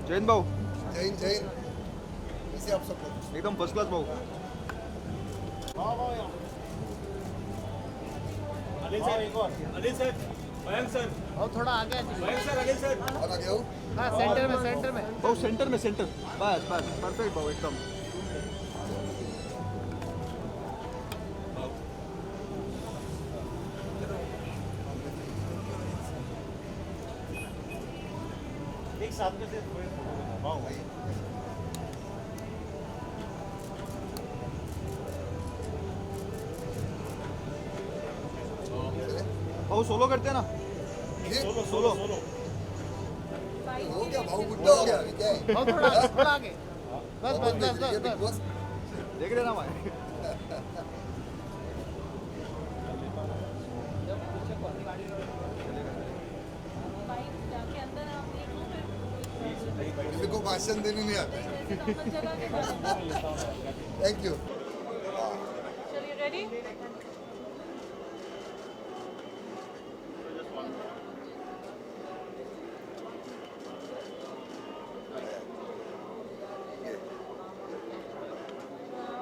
जैन भाऊ जैन जैन कैसे आप सब लोग? एकदम फर्स्ट क्लास भाऊ. अनिल सर एक और अनिल सर मयंक सर और थोड़ा आगे मयंक सर अनिल सर और आगे हो? हाँ सेंटर में भाऊ सेंटर में सेंटर. बस बस परफेक्ट भाऊ एकदम. एक साथ में से वाह भाई भाऊ सोलो करते हैं ना. ये सोलो सोलो. सोलो हो गया भाऊ बुड्ढा हो गया अभी क्या है? और थोड़ा आगे बस बस बस ये बस बिग बस बॉस देख रहे ना भाई. किसी को भाषण देने नहीं आता है. Thank you. चलिए रेडी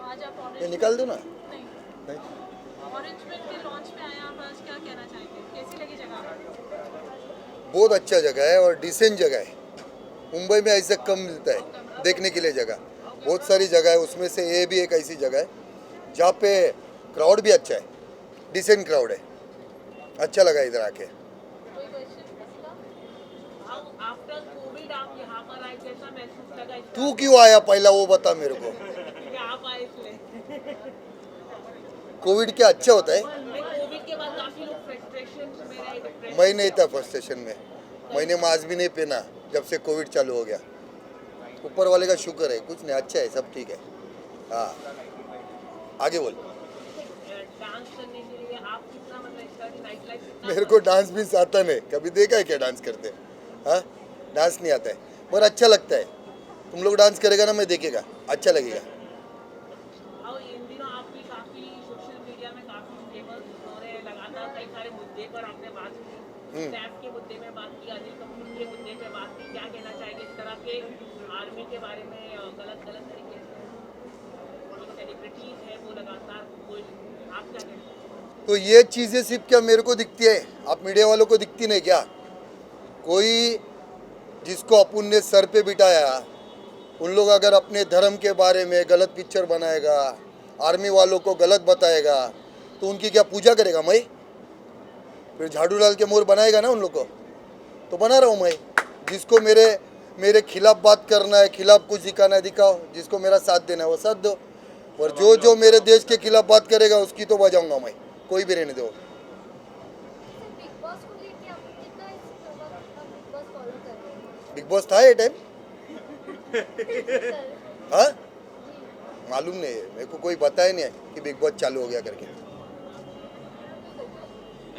आज आप ये निकाल दो ना. नहीं नहीं. ऑरेंज मिल्क के लॉन्च में आए आप आज क्या कहना चाहेंगे कैसी लगी जगह बहुत अच्छा जगह है और डिसेंट जगह है. मुंबई में ऐसा कम मिलता है देखने के लिए जगह. बहुत सारी जगह है उसमें से ये भी एक ऐसी जगह है जहाँ पे क्राउड भी अच्छा है. डिसेंट क्राउड है. अच्छा लगा इधर आके. कोई क्वेश्चन आफ्टर कोविड आप यहाँ पर आए कैसा महसूस लगा तू क्यों आया पहला वो बता मेरे को. कि आप आए इसलिए कोविड क्या अच्छा होता है. कोविड के बाद काफी लोग फ्रस्ट्रेशन में रहे डिप्रेशन मैं नहीं था फर्स्ट स्टेशन में. मैंने मास्क भी नहीं पहना जब से कोविड चालू हो गया. ऊपर वाले का शुक्र है. कुछ नहीं अच्छा है सब ठीक है. हाँ आगे बोल. डांस करने के लिए आप कितना मतलब इसका नाइट लाइफ मेरे को डांस भी आता नहीं. कभी देखा है क्या डांस करते. हाँ डांस नहीं आता है पर अच्छा लगता है. तुम लोग डांस करेगा ना मैं देखेगा अच्छा लगेगा. और इन दिनों आप भी काफी सोशल मीडिया में काफी फेमस हो रहे हैं लगातार कई सारे मुद्दे पर आपने बात की स्टैफ के मुद्दे में बात की अनिल कपूर के मुद्दे पे बात की क्या कहना चाहेंगे इस तरह के आर्मी के बारे में गलत गलत तरीके से जो सेलिब्रिटीज है वो लगातार कोई आप क्या कहते हैं तो ये चीज़ें सिर्फ क्या मेरे को दिखती है. आप मीडिया वालों को दिखती नहीं क्या. कोई जिसको अपन ने सर पे बिठाया उन लोग अगर अपने धर्म के बारे में गलत पिक्चर बनाएगा आर्मी वालों को गलत बताएगा तो उनकी क्या पूजा करेगा मैं. फिर झाड़ू डाल के मोर बनाएगा ना उन लोग को. तो बना रहा हूँ मैं. जिसको मेरे खिलाफ बात करना है खिलाफ कुछ दिखाना है दिखाओ. जिसको मेरा साथ देना है वो साथ दो. और जो मेरे देश के खिलाफ बात करेगा उसकी तो बजाऊंगा मैं. कोई भी रहने दो. बिग बॉस को लेके आप कितना इस बिग बॉस फॉलो कर रहे हैं बिग बॉस था ये टाइम. सर हाँ मालूम नहीं है मेरे को. कोई बताया नहीं है कि बिग बॉस चालू हो गया करके.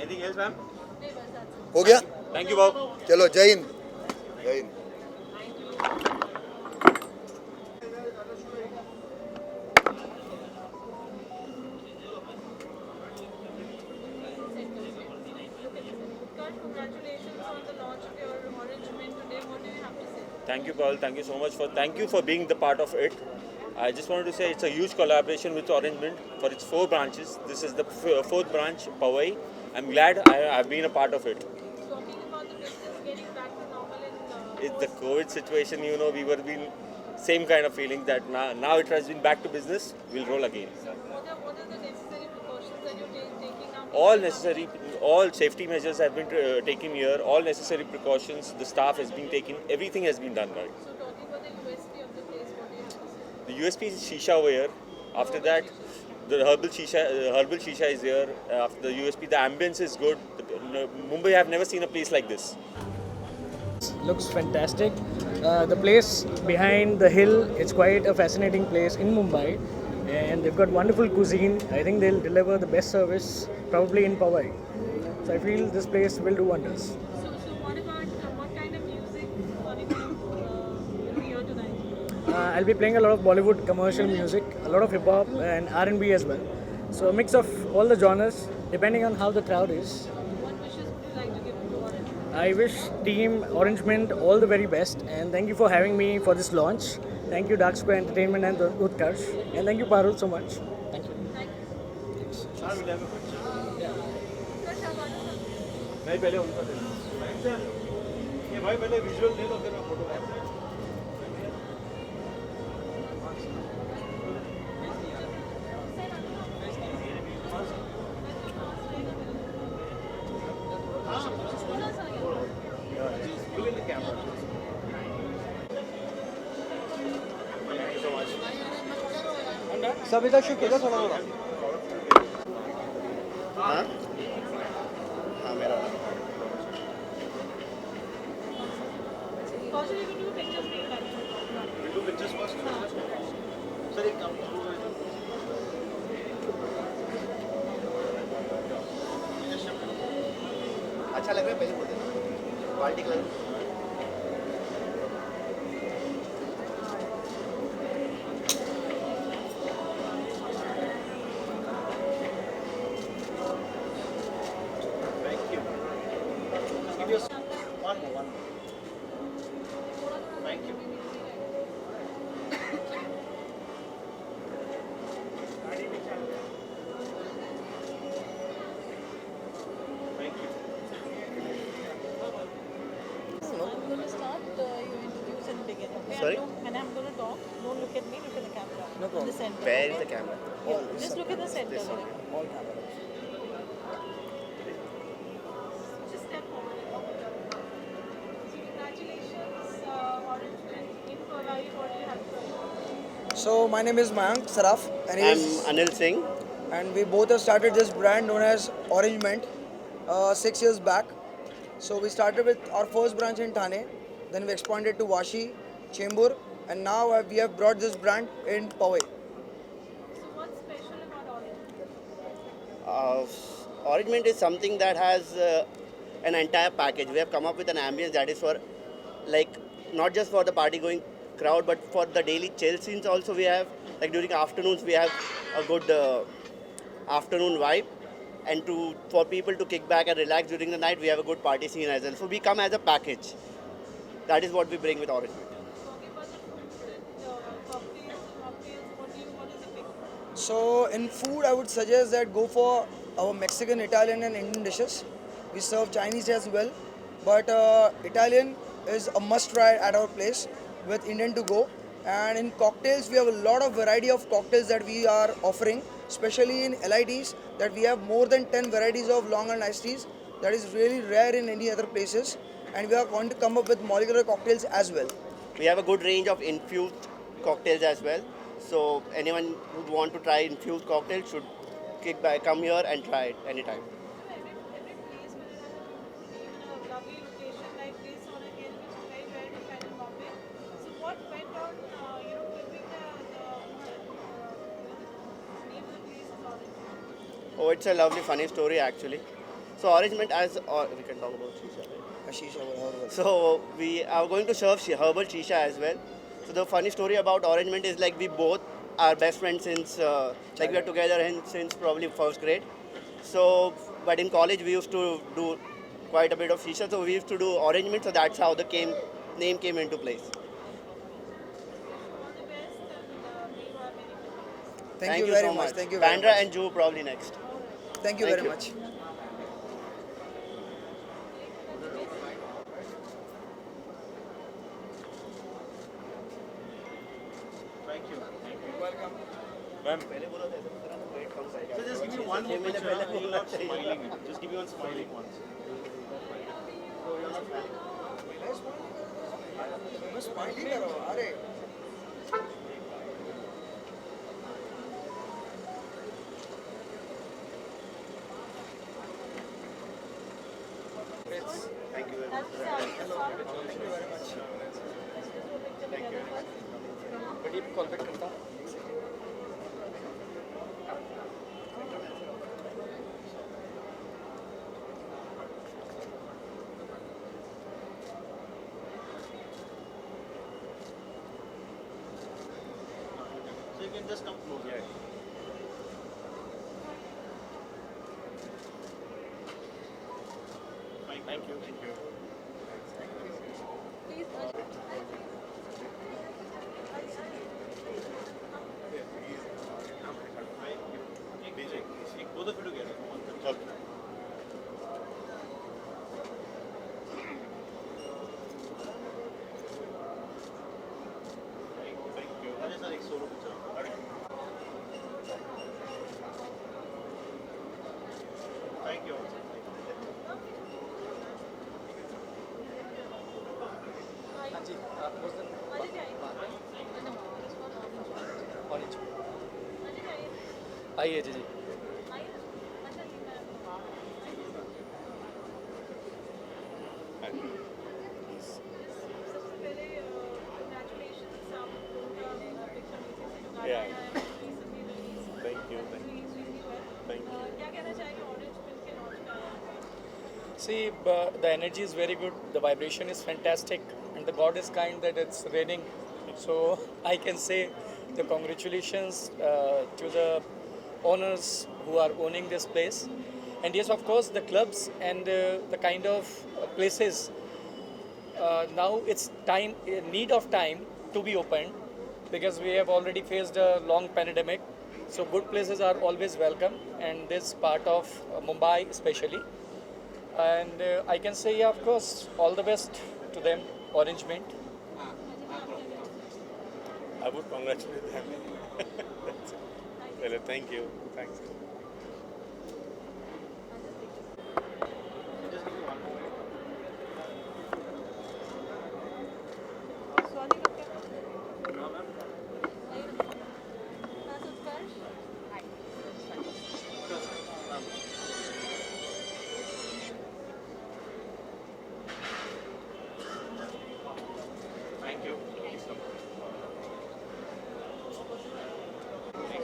एनीथिंग एल्स मैम नहीं बस आज हो गया. थैंक यू बाबू चलो जय हिंद. जय Hind. congratulations on the launch of your orange mint today what do you have to say Thank you, Paul. Thank you for being the part of it. I just wanted to say it's a huge collaboration with Orange Mint for its 4 branches. This is the fourth branch, Powai. I'm glad I've been a part of it. talking about the business getting back to normal in It's the COVID situation, we were being same kind of feeling that now it has been back to business. We'll roll again. what are the necessary precautions that you're taking now All safety measures have been taken here. All necessary precautions. The staff has been taken. Everything has been done right. so talking about the USP of the place what do you have to say The USP is Shisha over here. After that, the herbal Shisha is here. After the USP, the ambience is good. Mumbai, I have never seen a place like this. looks fantastic. The place behind the hill, it's quite a fascinating place in Mumbai, and they've got wonderful cuisine. I think they'll deliver the best service probably in Powai. So I feel this place will do wonders. so what about what kind of music will be here tonight I'll be playing a lot of Bollywood commercial music, a lot of hip hop and R&B as well. So a mix of all the genres, depending on how the crowd is. what wishes would you like to give to orange I wish Team Orange Mint all the very best, and thank you for having me for this launch. Thank you Dark Square Entertainment and Utkarsh, and thank you Parul so much. Thank you. नहीं पहले उनका दे दो। ये भाई पहले visual दे दो फिर मैं फोटो सब इधर शिफ्ट हो जाओ थोड़ा थोड़ा Kaushal you can do pictures being done. Two pictures first sir एक काम अच्छा लग रहा है पहले बोल देना party colour thank you give yes one more thank you thank you I'm going to start, you introduce and begin. Okay? Sorry? When I'm going to talk, don't look at me, look at the camera. No problem. In the center. Where is okay? the camera? Yeah, just look at the center. This one. there. All cameras. Just step forward. So congratulations, Orange Mint in Powai. What do you have to say? So my name is Mayank Saraf, and he I'm is, Anil Singh. and we both have started this brand known as Orange Mint 6 years back. So we started with our first branch in Thane, then we expanded to Vashi, Chembur, and now we have brought this brand in Powai. So what's special about Orange? Orange Mint is something that has an entire package. We have come up with an ambience that is for, like, not just for the party going crowd, but for the daily chill scenes also. We have, like, during afternoons we have a good afternoon vibe, and for people to kick back and relax during the night, we have a good party scene as well. So we come as a package. That is what we bring with Orange Mint. Talking about the food and cocktails, what is the pick? So in food, I would suggest that go for our Mexican, Italian, and Indian dishes. We serve Chinese as well, but Italian is a must try at our place, with Indian to go. And in cocktails, we have a lot of variety of cocktails that we are offering, especially in LITs, that we have more than 10 varieties of long and iced teas. That is really rare in any other places. And we are going to come up with molecular cocktails as well. We have a good range of infused cocktails as well. So anyone who want to try infused cocktails should kick back, come here and try it anytime. Every place where it has a lovely location like this on a hill, which is very rare to find in Bombay. So what went on, keeping the name of the place is Orange? Oh, it's a lovely, funny story actually. So Orange Mint, as we can talk about shisha. Right? Ashish, our herbal. So we are going to serve herbal shisha as well. So the funny story about Orange Mint is, like, we both are best friends since like we are together since probably first grade. So but in college we used to do quite a bit of shisha, so we used to do Orange Mint. So that's how the name came into place. All the best and may you have many more memories. Thank you very so much. Thank you very Bandra much. and Juhu probably next. Thank you Thank very you. much. Thank you Welcome. Ma'am So just give me one more picture. You're not smiling. Just give me one smiling one. Smiley करो, अरे. Thank you very much. Thank you very much. बड़ी call back करता So you can just come close. Yeah. Thank you. Thank you. like solo picture. Thank you. आइए जी सबसे पहले congratulations आपको picture से Yeah. recently released. Thank you. Released really well. Thank you. क्या कहना चाहेंगे ऑरेंज फिल्म के लॉन्च का? See, the energy is very good, the vibration is fantastic, and the God is kind that it's raining. So I can say the congratulations to the owners who are owning this place. And yes, of course, the clubs and the kind of places. Now it's time, need of time to be opened because we have already faced a long pandemic. So good places are always welcome, and this part of Mumbai especially. And I can say, yeah, of course, all the best to them, Orange Mint. I would congratulate them. That's it. Well, thank you. Thanks.